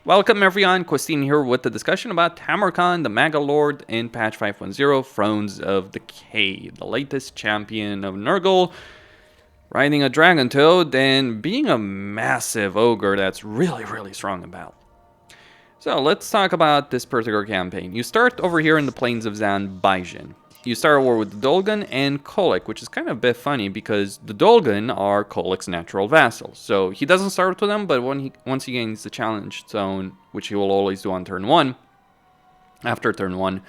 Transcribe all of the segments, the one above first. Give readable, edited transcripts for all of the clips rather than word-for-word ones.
Welcome everyone, Christine here with the discussion about Tamurkhan, the Mega Lord in patch 5.0, Thrones of Decay, the latest champion of Nurgle, riding a dragon toad and being a massive ogre that's really strong in battle. So let's talk about this particular campaign. You start over here in the plains of Zanbaijin. You start a war with the Dolgan and Kolek, which is kind of a bit funny because the Dolgan are Kolek's natural vassals. So he doesn't start with them, but once he gains the challenge zone, which he will always do on turn 1, after turn 1,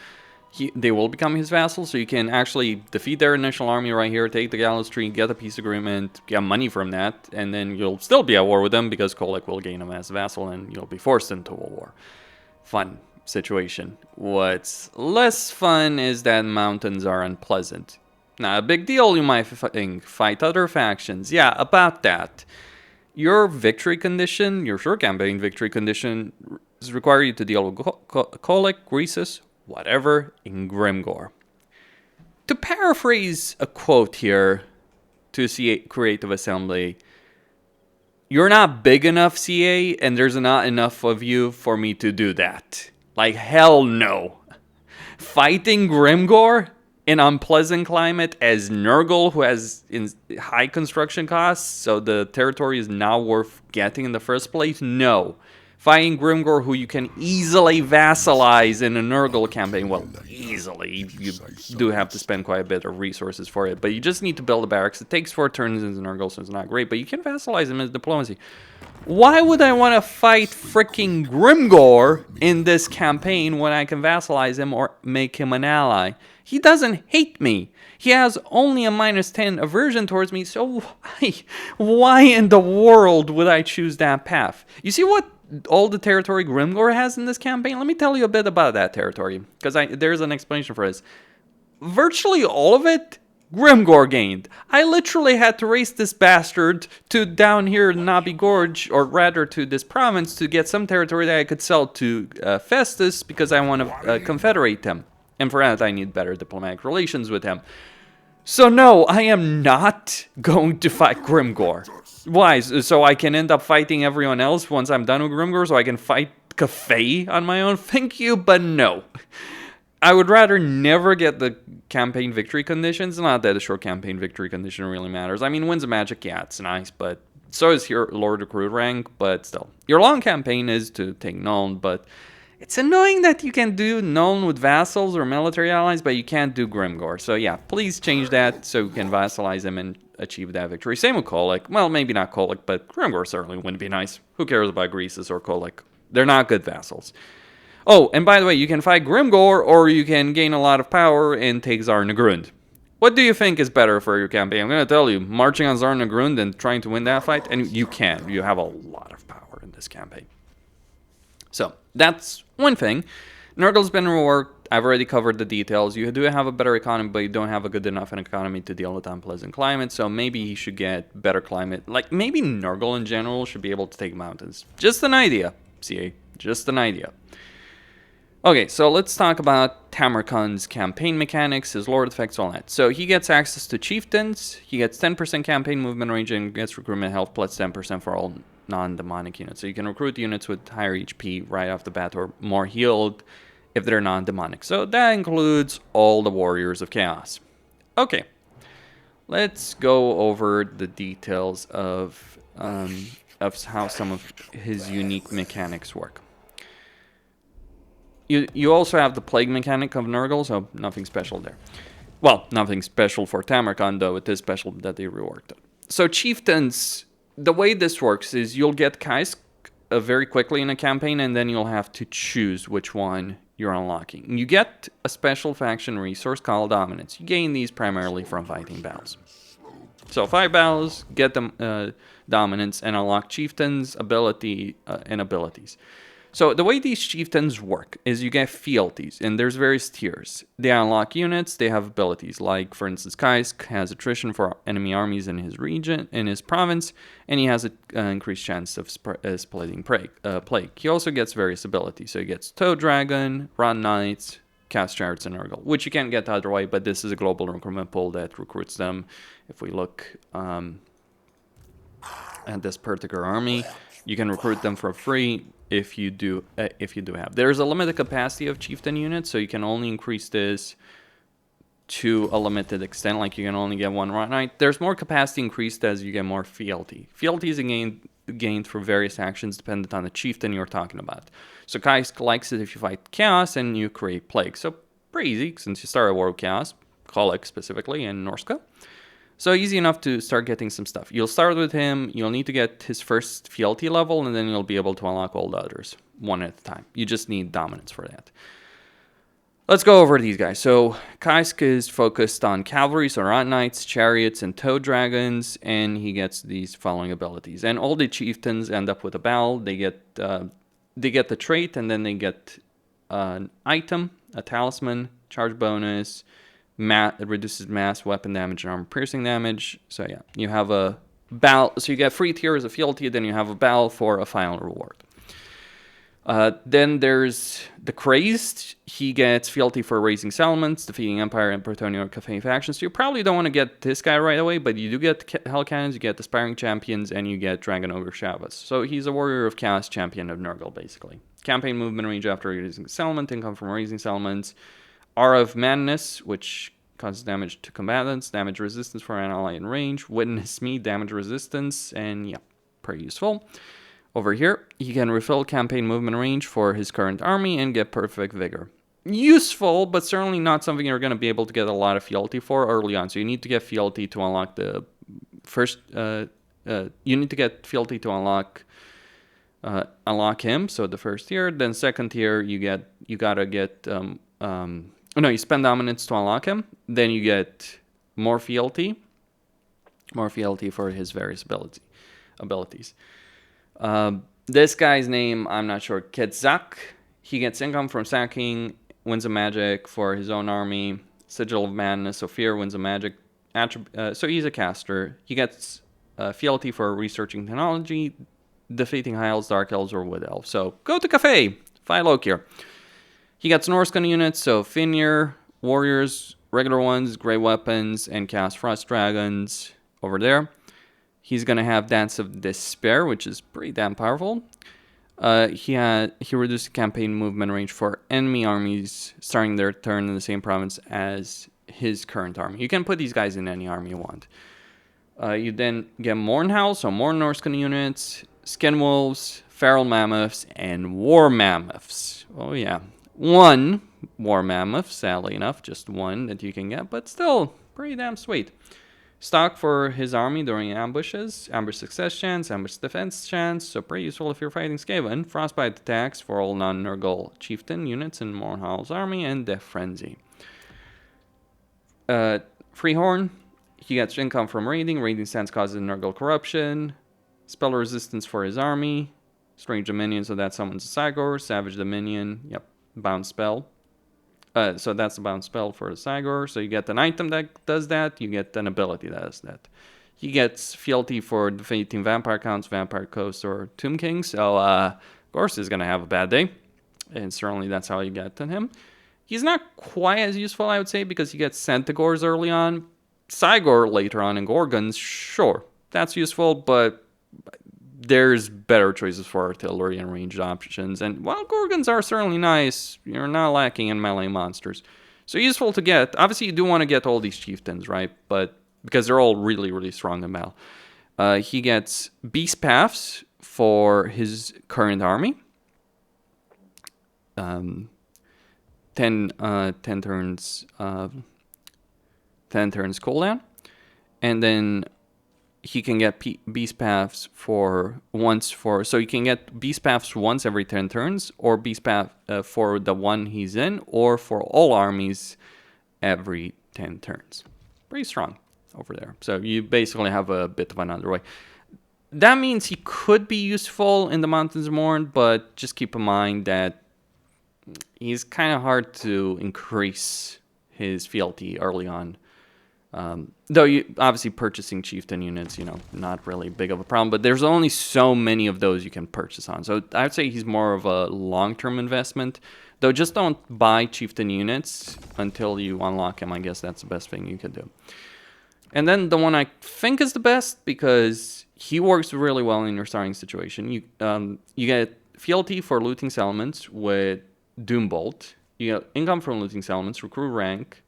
they will become his vassals. So you can actually defeat their initial army right here, take the Gallows Tree, get a peace agreement, get money from that, and then you'll still be at war with them because Kolek will gain him as a vassal and you'll be forced into a war. Fun situation. What's less fun is that mountains are unpleasant. Not a big deal, you might think. Fight other factions. Yeah, about that. Your victory condition, your short campaign victory condition, require you to deal with Kolek, Greases, whatever, in Grimgor. To paraphrase a quote here to CA Creative Assembly, you're not big enough, CA, and there's not enough of you for me to do that. Like, hell no. Fighting Grimgor in unpleasant climate as Nurgle, who has high construction costs, so the territory is not worth getting in the first place? No. Fighting Grimgor, who you can easily vassalize in a Nurgle campaign. Well, easily. You do have to spend quite a bit of resources for it, but you just need to build a barracks. It takes 4 turns in Nurgle, so it's not great, but you can vassalize him as diplomacy. Why would I want to fight freaking Grimgor in this campaign when I can vassalize him or make him an ally? He doesn't hate me. He has only a -10 aversion towards me, so why in the world would I choose that path? You see what all the territory Grimgor has in this campaign? Let me tell you a bit about that territory, because there's an explanation for this. Virtually all of it, Grimgor gained. I literally had to race this bastard to down here in Nabi Gorge, or rather to this province, to get some territory that I could sell to Festus, because I want to confederate him. And for that, I need better diplomatic relations with him. So no, I am not going to fight Grimgor. Why? So I can end up fighting everyone else once I'm done with Grimgor, so I can fight Cafe on my own? Thank you, but no. I would rather never get the campaign victory conditions. Not that a short campaign victory condition really matters. I mean, Winds of Magic, yeah, it's nice, but so is your Lord Recruit rank, but still. Your long campaign is to take Nuln, but it's annoying that you can do Nuln with vassals or military allies, but you can't do Grimgor. So yeah, please change that so you can vassalize him and achieve that victory. Same with Kolek. Well, maybe not Kolek, but Grimgor certainly wouldn't be nice. Who cares about Greases or Kolek? They're not good vassals. Oh, and by the way, you can fight Grimgor, or you can gain a lot of power and take Zarnagrund. What do you think is better for your campaign? I'm going to tell you, marching on Zarnagrund and trying to win that fight, and you can. You have a lot of power in this campaign. So, that's one thing. Nurgle's been reworked. I've already covered the details. You do have a better economy, but you don't have a good enough economy to deal with unpleasant climate, so maybe he should get better climate. Like, maybe Nurgle in general should be able to take mountains. Just an idea, CA. Just an idea. Okay, so let's talk about Tamurkhan's campaign mechanics, his lord effects, all that. So he gets access to Chieftains, he gets 10% campaign movement range, and gets recruitment health plus 10% for all non-demonic units. So you can recruit units with higher HP right off the bat, or more healed if they're non-demonic. So that includes all the Warriors of Chaos. Okay, let's go over the details of how some of his unique mechanics work. You also have the Plague mechanic of Nurgle, so nothing special there. Well, nothing special for Tamurkhan, though it is special that they reworked it. So Chieftains, the way this works is you'll get Kais very quickly in a campaign, and then you'll have to choose which one you're unlocking. You get a special faction resource called Dominance. You gain these primarily from fighting battles. So 5 battles, get them Dominance, and unlock Chieftains' ability and abilities. So the way these chieftains work is you get fealties, and there's various tiers. They unlock units, they have abilities, like for instance Kais has attrition for enemy armies in his region, in his province, and he has an increased chance of splitting plague. He also gets various abilities, so he gets Toad Dragon, Run Knights, Cast Chariots, and Nurgle, which you can't get the other way, but this is a global recruitment pool that recruits them. If we look at this particular army, You can recruit them for free if you do have. There's a limited capacity of chieftain units, so you can only increase this to a limited extent. Like, you can only get one right knight. There's more capacity increased as you get more fealty. Fealty is gained for various actions dependent on the chieftain you're talking about. So Kaisk likes it if you fight chaos and you create plague. So pretty easy since you start a war of chaos, Kolek specifically, and Norska. So easy enough to start getting some stuff. You'll start with him, you'll need to get his first fealty level, and then you'll be able to unlock all the others, one at a time. You just need dominance for that. Let's go over these guys. So Kaisk is focused on cavalry, so rat knights, chariots, and toad dragons, and he gets these following abilities. And all the chieftains end up with a bell. They get the trait, and then they get an item, a talisman, charge bonus. It reduces mass, weapon damage, and armor piercing damage. So yeah, you have a bell. So you get free tiers of fealty, then you have a bell for a final reward. Then there's the Crazed. He gets fealty for raising settlements, defeating Empire and Bretonnia or Cathay factions. So you probably don't want to get this guy right away, but you do get Hell Cannons, you get Aspiring Champions, and you get Dragon Ogre Shavas. So he's a Warrior of Chaos champion of Nurgle, basically. Campaign movement range after raising a settlement, income from raising settlements. Aura of Madness, which causes damage to combatants, damage resistance for an ally in range, Witness Me, damage resistance, and yeah, pretty useful. Over here, he can refill campaign movement range for his current army and get Perfect Vigor. Useful, but certainly not something you're going to be able to get a lot of fealty for early on. So you need to get fealty to unlock the first. You need to get fealty to unlock him. So the first tier, then second tier, you gotta get. No, you spend dominance to unlock him. Then you get more fealty for his various abilities. This guy's name, I'm not sure. Ketzak. He gets income from sacking, Winds of Magic for his own army, Sigil of Madness, so Fear, Winds of Magic. So he's a caster. He gets fealty for researching technology, defeating High Elves, Dark Elves, or Wood Elves. So go to Cafe, fight Lokir. He gets Norscan units, so Finir, Warriors, regular ones, Grey Weapons, and Cast Frost Dragons over there. He's going to have Dance of Despair, which is pretty damn powerful. He reduced campaign movement range for enemy armies starting their turn in the same province as his current army. You can put these guys in any army you want. You then get Mournhowl, so more Norscan units, Skin Wolves, Feral Mammoths, and War Mammoths. Oh yeah. One War Mammoth, sadly enough, just one that you can get, but still pretty damn sweet. Stock for his army during ambushes, ambush success chance, ambush defense chance, so pretty useful if you're fighting Skaven. Frostbite attacks for all non-Nurgle chieftain units in Mournhowl's army, and Death Frenzy. Freehorn, he gets income from raiding stance causes Nurgle corruption, spell resistance for his army, Strange Dominion, so that summons a Cygor, Savage Dominion, yep. Bound spell. So that's the bound spell for the Cygor. So you get an item that does that. You get an ability that does that. He gets fealty for defeating Vampire Counts, Vampire Coast, or Tomb King. So, of course, he's going to have a bad day. And certainly that's how you get to him. He's not quite as useful, I would say, because he gets Centaurs early on. Cygor later on in Gorgons, sure. That's useful, but there's better choices for artillery and ranged options. And while Gorgons are certainly nice, you're not lacking in melee monsters. So useful to get. Obviously, you do want to get all these chieftains, right? But because they're all really, really strong in battle. He gets Beast Paths for his current army. 10 turns cooldown. And then he can get Beast Paths so you can get Beast Paths once every 10 turns, or Beast Path for the one he's in, or for all armies every 10 turns. Pretty strong over there. So you basically have a bit of an underway. That means he could be useful in the Mountains of Morn, but just keep in mind that he's kind of hard to increase his fealty early on. Though you obviously purchasing chieftain units, not really big of a problem, but there's only so many of those you can purchase on. So I would say he's more of a long-term investment. Though just don't buy chieftain units until you unlock him. I guess that's the best thing you could do. And then the one I think is the best because he works really well in your starting situation. You get fealty for looting settlements with Doombolt. You get income from looting settlements, recruit rank.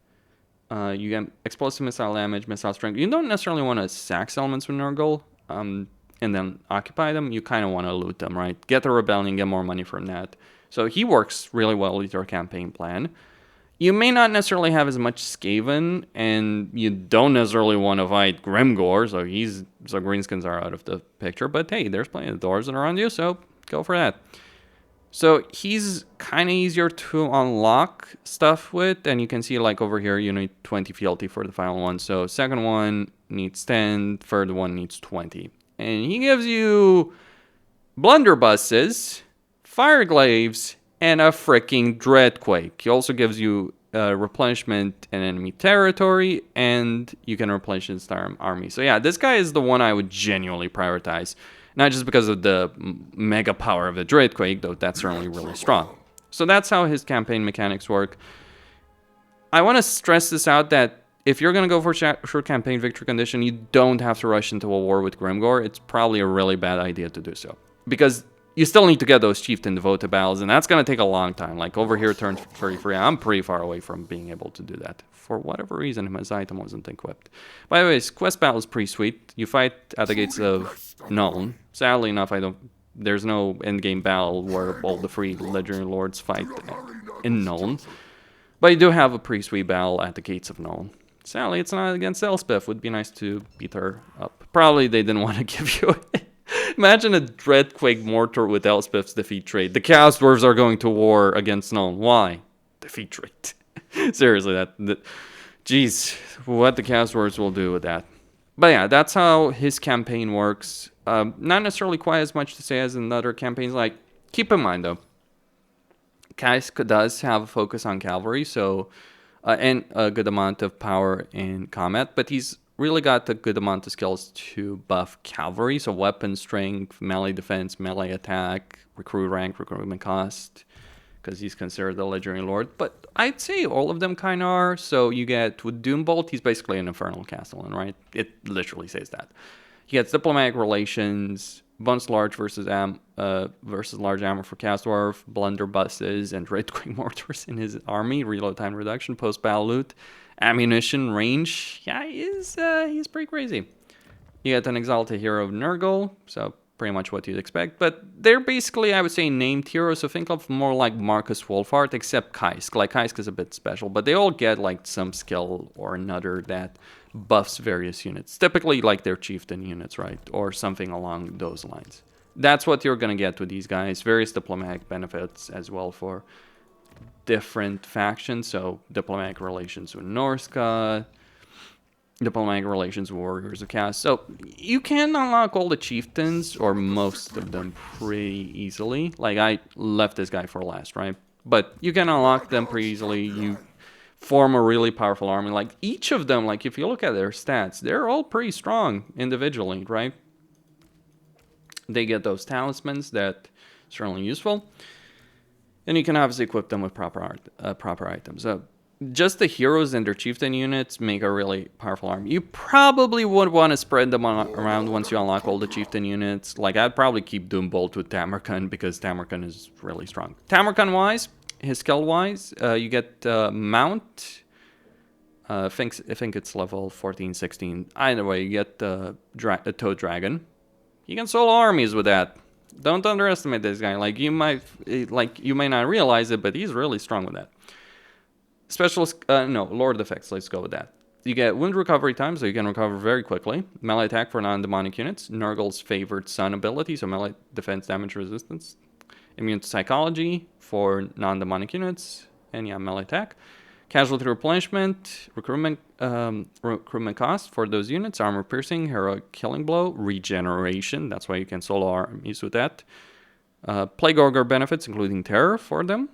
You get explosive missile damage, missile strength. You don't necessarily want to sack settlements with Nurgle and then occupy them. You kind of want to loot them, right? Get the rebellion, get more money from that. So he works really well with your campaign plan. You may not necessarily have as much Skaven, and you don't necessarily want to fight Grimgor, so greenskins are out of the picture. But hey, there's plenty of dwarves around you, so go for that. So he's kind of easier to unlock stuff with, and you can see like over here, you need 20 fealty for the final one. So second one needs 10, third one needs 20. And he gives you blunderbusses, fireglaves, and a freaking dreadquake. He also gives you replenishment in enemy territory, and you can replenish his entire army. So yeah, this guy is the one I would genuinely prioritize. Not just because of the mega power of the dreadquake, though that's certainly really strong. So that's how his campaign mechanics work. I want to stress this out that if you're going to go for short campaign victory condition, you don't have to rush into a war with Grimgor. It's probably a really bad idea to do so. Because you still need to get those Chieftain devoted battles, and that's going to take a long time. Like over here, turn 33, I'm pretty far away from being able to do that. For whatever reason, his item wasn't equipped. By the way, his quest battle is pretty sweet. You fight at the gates of Nuln. Sadly enough, there's no endgame battle where all the 3 legendary lords fight in Nuln. But you do have a pretty sweet battle at the gates of Nuln. Sadly, it's not against Elspeth. Would be nice to beat her up. Probably they didn't want to give you it. Imagine a Dreadquake Mortar with Elspeth's defeat trait. The Chaos Dwarves are going to war against Nuln. Why? Defeat trait. Seriously, jeez, what the Chaos Dwarves will do with that. But yeah, that's how his campaign works. Not necessarily quite as much to say as in other campaigns. Like, keep in mind though, Kaisk does have a focus on cavalry, so and a good amount of power in combat, but he's really got a good amount of skills to buff cavalry, so weapon strength, melee defense, melee attack, recruit rank, recruitment cost, because he's considered a legendary lord. But I'd say all of them kind of are. So you get, with Doombolt, he's basically an Infernal Castellan, right? It literally says that. He gets diplomatic relations, bonus large versus large armor for Chaos Dwarf, blunderbusses, and Dreadquake Mortars in his army, reload time reduction, post-battle loot, ammunition, range. Yeah, he's pretty crazy. You get an Exalted Hero of Nurgle, so pretty much what you'd expect. But they're basically, I would say, named heroes, so think of more like Marcus Wolfhard, except Kaisk. Like, Kaisk is a bit special, but they all get like some skill or another that buffs various units. Typically like their Chieftain units, right? Or something along those lines. That's what you're going to get with these guys. Various diplomatic benefits as well for different factions. So diplomatic relations with Norska, diplomatic relations with Warriors of Chaos. So you can unlock all the Chieftains, or most of them, pretty easily. Like, I left this guy for last, right? But you can unlock them pretty easily. You form a really powerful army. Like, each of them, like, if you look at their stats, they're all pretty strong individually, right? They get those talismans that are certainly useful. And you can obviously equip them with proper items. Just the heroes and their chieftain units make a really powerful army. You probably would want to spread them around once you unlock all the chieftain units. Like, I'd probably keep Doombolt with Tamurkhan because Tamurkhan is really strong. Tamurkhan-wise, his skill-wise, you get Mount. I think it's level 14, 16. Either way, you get the Toad Dragon. You can solo armies with that. Don't underestimate this guy. Like, you may not realize it, but he's really strong with that. Lord effects, let's go with that. You get wound recovery time, so you can recover very quickly. Melee attack for non-demonic units. Nurgle's favored Sun ability, so melee defense damage resistance. Immune to psychology for non-demonic units. And yeah, melee attack. Casualty replenishment, recruitment cost for those units. Armor piercing, heroic killing blow, regeneration. That's why you can solo armies with that. Plague Augur benefits, including terror for them.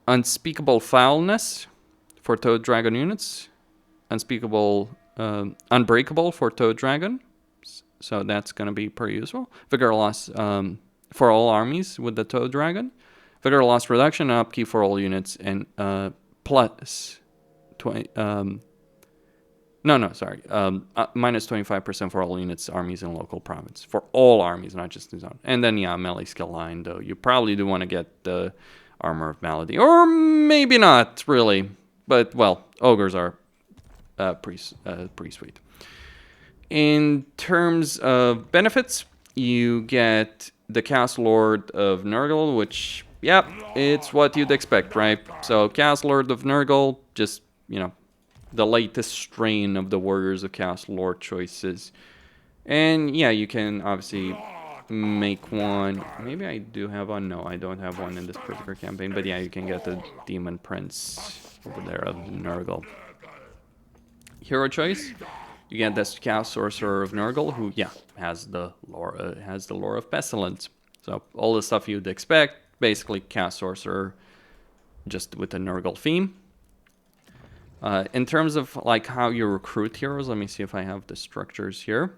Unspeakable foulness for Toad Dragon units. Unbreakable for Toad Dragon. So that's going to be pretty useful. Vigor loss for all armies with the Toad Dragon. Vigor loss reduction and upkeep for all units. And plus 20. No, sorry. Minus 25% for all units, armies, and local province. For all armies, not just the zone. And then, yeah, melee skill line, though. You probably do want to get the Armor of Malady. Or maybe not, really. But, well, ogres are pretty sweet. In terms of benefits, you get the Cast Lord of Nurgle, which, yeah, it's what you'd expect, right? So, Cast Lord of Nurgle, just, you know, the latest strain of the Warriors of Cast Lord choices. And yeah, you can obviously make one. Maybe I do have one. No, I don't have one in this particular campaign. But yeah, you can get the Demon Prince over there of Nurgle. Hero choice. You get this Cast Sorcerer of Nurgle, who, yeah, has the lore of Pestilence. So all the stuff you'd expect. Basically, Cast Sorcerer, just with the Nurgle theme. In terms of like how you recruit heroes, let me see if I have the structures here.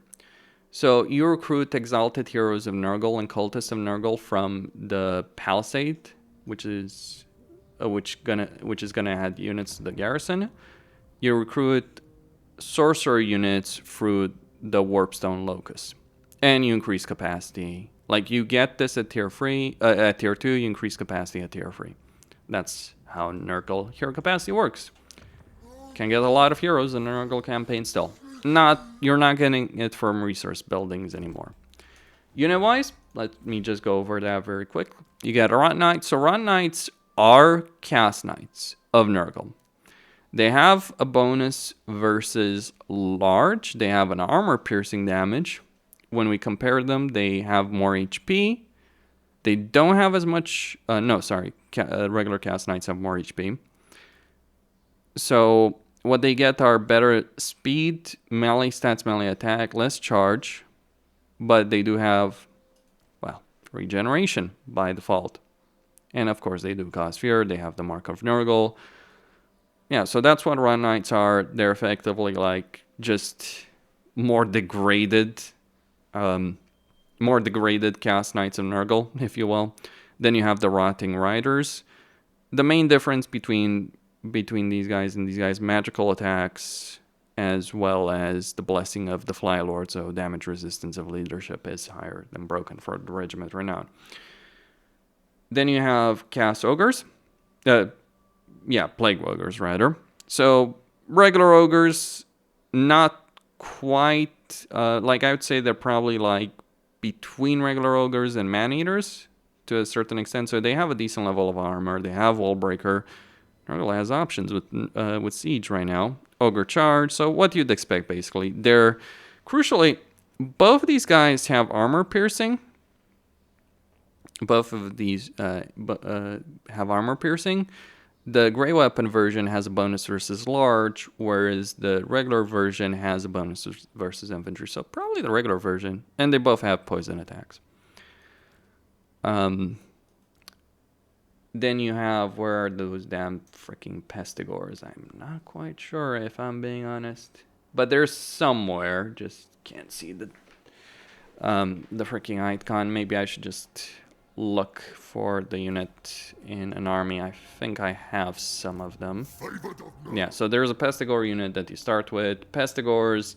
So you recruit Exalted Heroes of Nurgle and Cultists of Nurgle from the Palisade, which is gonna add units to the garrison. You recruit Sorcerer units through the Warpstone Locust, and you increase capacity. Like you get this at tier 3, at tier 2, you increase capacity at tier 3. That's how Nurgle hero capacity works. Can get a lot of heroes in the Nurgle campaign still. You're not getting it from resource buildings anymore. Unit-wise, let me just go over that very quick. You get Rot Knights. So Rot Knights are Cast Knights of Nurgle. They have a bonus versus large. They have an armor piercing damage. When we compare them, they have more HP. They don't have as much... regular Cast Knights have more HP. So what they get are better speed, melee stats, melee attack, less charge, but they do have, well, regeneration by default. And of course they do cause fear, they have the Mark of Nurgle. Yeah, so that's what Run Knights are. They're effectively like just more degraded Cast Knights of Nurgle, if you will. Then you have the Rotting Riders. The main difference between these guys and these guys, magical attacks, as well as the blessing of the Fly Lord, so damage resistance of leadership is higher than broken for the Regiment Renown. Then you have Cast Ogres. Plague Ogres, rather. So, regular Ogres, not quite, like I would say they're probably like between regular Ogres and Man-Eaters to a certain extent. So they have a decent level of armor, they have Wallbreaker. Nurgle has options with Siege right now. Ogre Charge, so what you'd expect basically. They're, crucially, both of these guys have armor piercing. Both of these have armor piercing. The Grey Weapon version has a bonus versus large, whereas the regular version has a bonus versus infantry. So probably the regular version. And they both have poison attacks. Then you have, where are those damn freaking Pestigors? I'm not quite sure, if I'm being honest. But they're somewhere. Just can't see the freaking icon. Maybe I should just look for the unit in an army. I think I have some of them. Yeah, so there's a Pestigor unit that you start with. Pestigors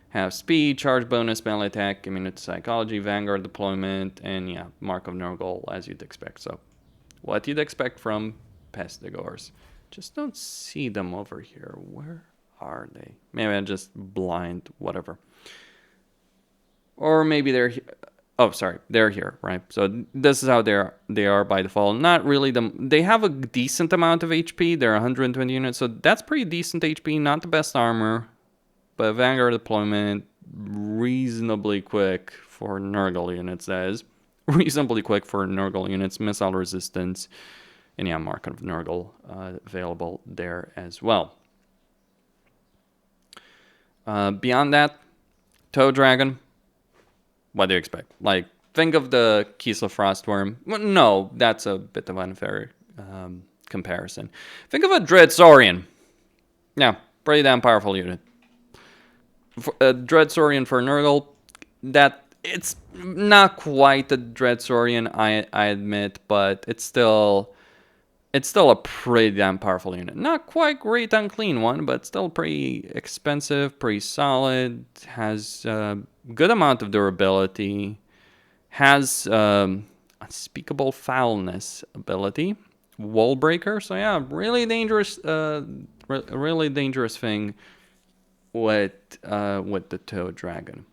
have speed, charge bonus, melee attack, immunity to psychology, vanguard deployment, and yeah, Mark of Nurgle, as you'd expect. So what you'd expect from Pestigors. Just don't see them over here. Where are they? Maybe I'm just blind, whatever. Or maybe they're here. Oh, sorry, they're here, right? So this is how they are by default. Not really they have a decent amount of HP. They're 120 units, so that's pretty decent HP. Not the best armor, but Vanguard deployment, reasonably quick for Nurgle units, that is. Reasonably quick for Nurgle units, missile resistance, and yeah, Mark of Nurgle available there as well. Beyond that, Toe Dragon, what do you expect? Like, think of the Kiesel Frostworm. Well, no, that's a bit of unfair comparison. Think of a Dread Saurian. Yeah, pretty damn powerful unit. Dread Saurian for Nurgle, it's not quite a Dread Saurian, I admit, but it's still it's still a pretty damn powerful unit. Not quite great on clean one, but still pretty expensive, pretty solid. Has a good amount of durability. Has unspeakable foulness ability. Wall breaker. So yeah, really dangerous. Really dangerous thing with the Toad Dragon.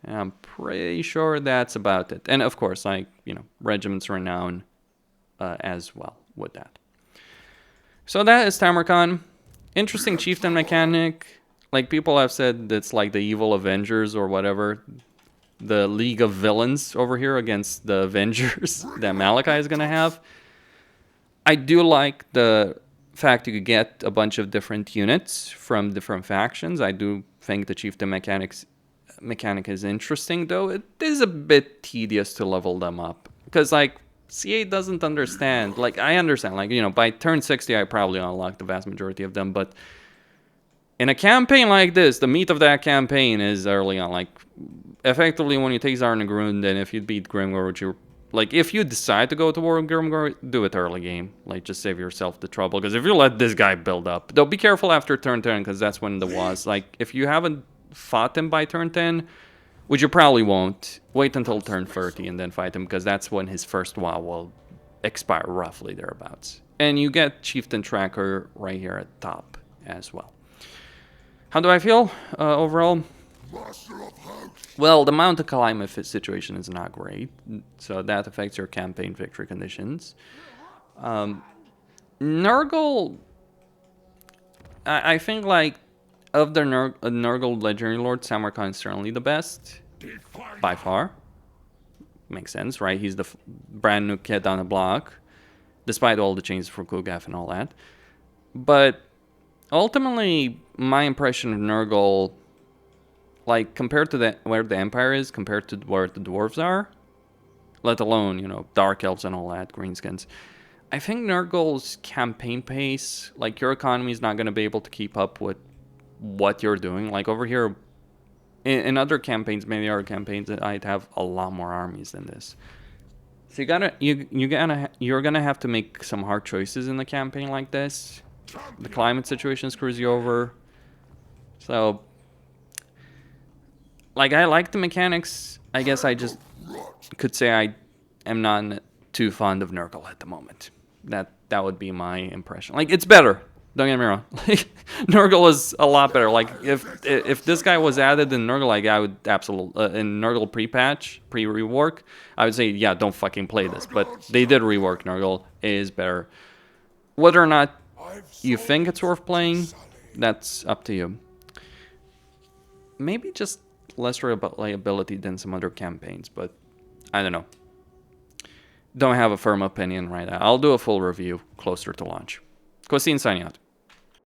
And I'm pretty sure that's about it. And of course, like, you know, Regiment's Renown as well with that. So that is Tamurkhan. Interesting Chieftain mechanic. Like, people have said it's like the evil Avengers or whatever. The League of Villains over here against the Avengers that Malachi is going to have. I do like the fact you could get a bunch of different units from different factions. I do think the Chieftain mechanic is interesting, though it is a bit tedious to level them up. Because, like, CA doesn't understand. Like, I understand. Like, you know, by turn 60, I probably unlock the vast majority of them. But in a campaign like this, the meat of that campaign is early on. Like, effectively, when you take Zarnagrund, then if you beat Grimgor, which you're... Like, if you decide to go to war with Grimgor, do it early game. Like, just save yourself the trouble. Because if you let this guy build up... Though, be careful after turn 10, because that's when the was. Like, if you haven't fought him by turn 10... Which you probably won't. Wait until turn 30 and then fight him, because that's when his first WoW will expire, roughly thereabouts. And you get Chieftain Tracker right here at the top as well. How do I feel overall? Well, the mountain climate situation is not great, so that affects your campaign victory conditions. Nurgle, I think, like, of the Nurgle Legendary Lord, Tamurkhan is certainly the best, by far. Makes sense, right? He's the brand new kid on the block, despite all the changes for Kugaf and all that. But ultimately, my impression of Nurgle, like, compared to where the Empire is, compared to where the Dwarves are, let alone, you know, Dark Elves and all that, Greenskins, I think Nurgle's campaign pace, like, your economy is not going to be able to keep up with what you're doing. Like, over here in other campaigns, maybe other campaigns, that I'd have a lot more armies than this. So you're gonna have to make some hard choices in the campaign like this. The climate situation screws you over. So, like, I like the mechanics. I guess I just could say I am not too fond of Nurgle at the moment. That would be my impression. Like, it's better. Don't get me wrong. Like, Nurgle is a lot better. Like, if this guy was added in Nurgle, like, I would absolutely in Nurgle pre-patch, pre-rework, I would say, yeah, don't fucking play this. But they did rework Nurgle. It is better. Whether or not you think it's worth playing, that's up to you. Maybe just less reliability than some other campaigns, but I don't know. Don't have a firm opinion right now. I'll do a full review closer to launch. Cosine signing out.